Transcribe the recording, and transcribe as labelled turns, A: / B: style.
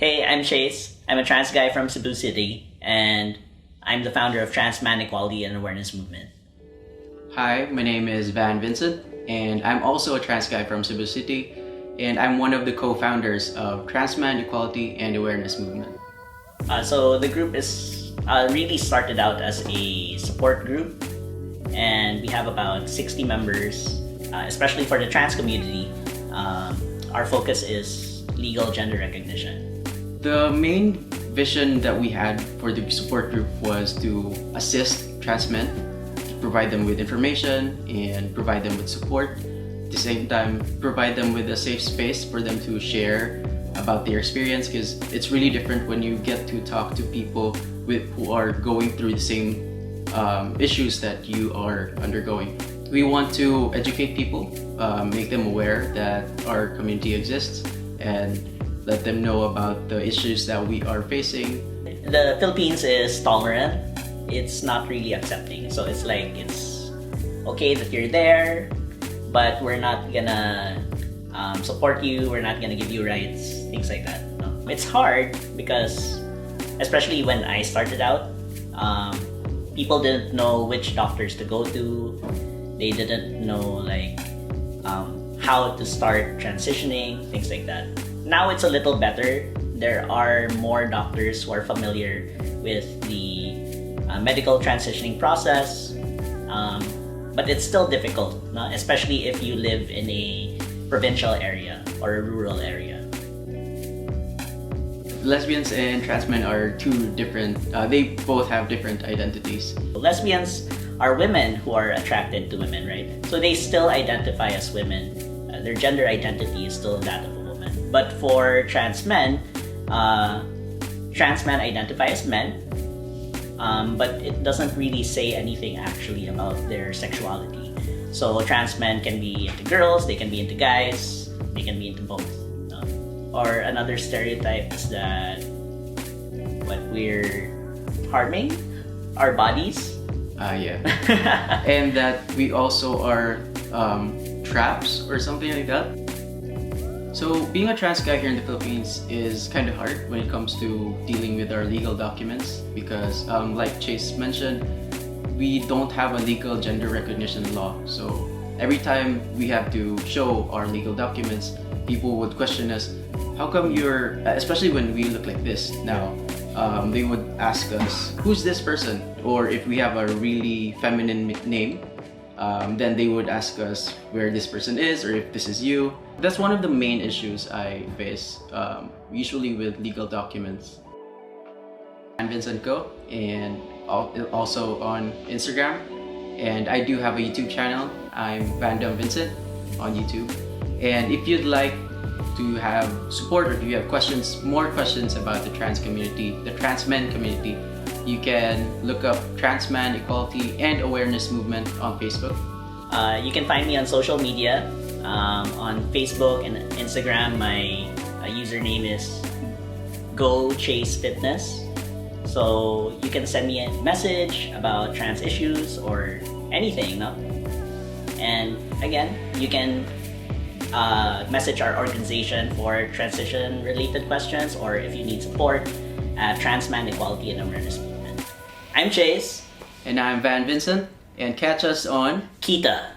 A: Hey, I'm Chase. I'm a trans guy from Cebu City, and I'm the founder of Transman Equality and Awareness Movement.
B: Hi, my name is Vincent, and I'm also a trans guy from Cebu City, and I'm one of the co-founders of Transman Equality and Awareness Movement.
A: So the group is really started out as a support group, and we have about 60 members, especially for the trans community. Our focus is legal gender recognition.
B: The main vision that we had for the support group was to assist trans men, to provide them with information and provide them with support. At the same time, provide them with a safe space for them to share about their experience, because it's really different when you get to talk to people who are going through the same issues that you are undergoing. We want to educate people, make them aware that our community exists, and let them know about the issues that we are facing.
A: The Philippines is tolerant. It's not really accepting. So it's like, it's okay that you're there, but we're not gonna support you, we're not gonna give you rights, things like that. No? It's hard because, especially when I started out, people didn't know which doctors to go to. They didn't know how to start transitioning, things like that. Now it's a little better. There are more doctors who are familiar with the medical transitioning process, but it's still difficult, no? Especially if you live in a provincial area or a rural area.
B: Lesbians and trans men are two different, they both have different identities.
A: Lesbians are women who are attracted to women, right? So they still identify as women. Their gender identity is still that of a woman. But for trans men identify as men, but it doesn't really say anything actually about their sexuality. So trans men can be into girls, they can be into guys, they can be into both. Or another stereotype is that we're harming our bodies.
B: Yeah. And that we also are traps or something like that. So being a trans guy here in the Philippines is kind of hard when it comes to dealing with our legal documents, because like Chase mentioned, we don't have a legal gender recognition law. So every time we have to show our legal documents, people would question us, how come you're, especially when we look like this now, they would ask us, who's this person? Or if we have a really feminine name, then they would ask us where this person is, or if this is you. That's one of the main issues I face, usually with legal documents. I'm Vincent Go, and also on Instagram. And I do have a YouTube channel. I'm Vincent on YouTube. And if you'd like to have support, or if you have questions, more questions about the trans community, the trans men community, you can look up Transman Equality and Awareness Movement on Facebook.
A: You can find me on social media. On Facebook and Instagram, my username is GoChaseFitness. So you can send me a message about trans issues or anything, no? And again, you can message our organization for transition-related questions, or if you need support, at Transman Equality and Awareness Movement. I'm Chase.
B: And I'm Vincent. And catch us on
A: Keeta.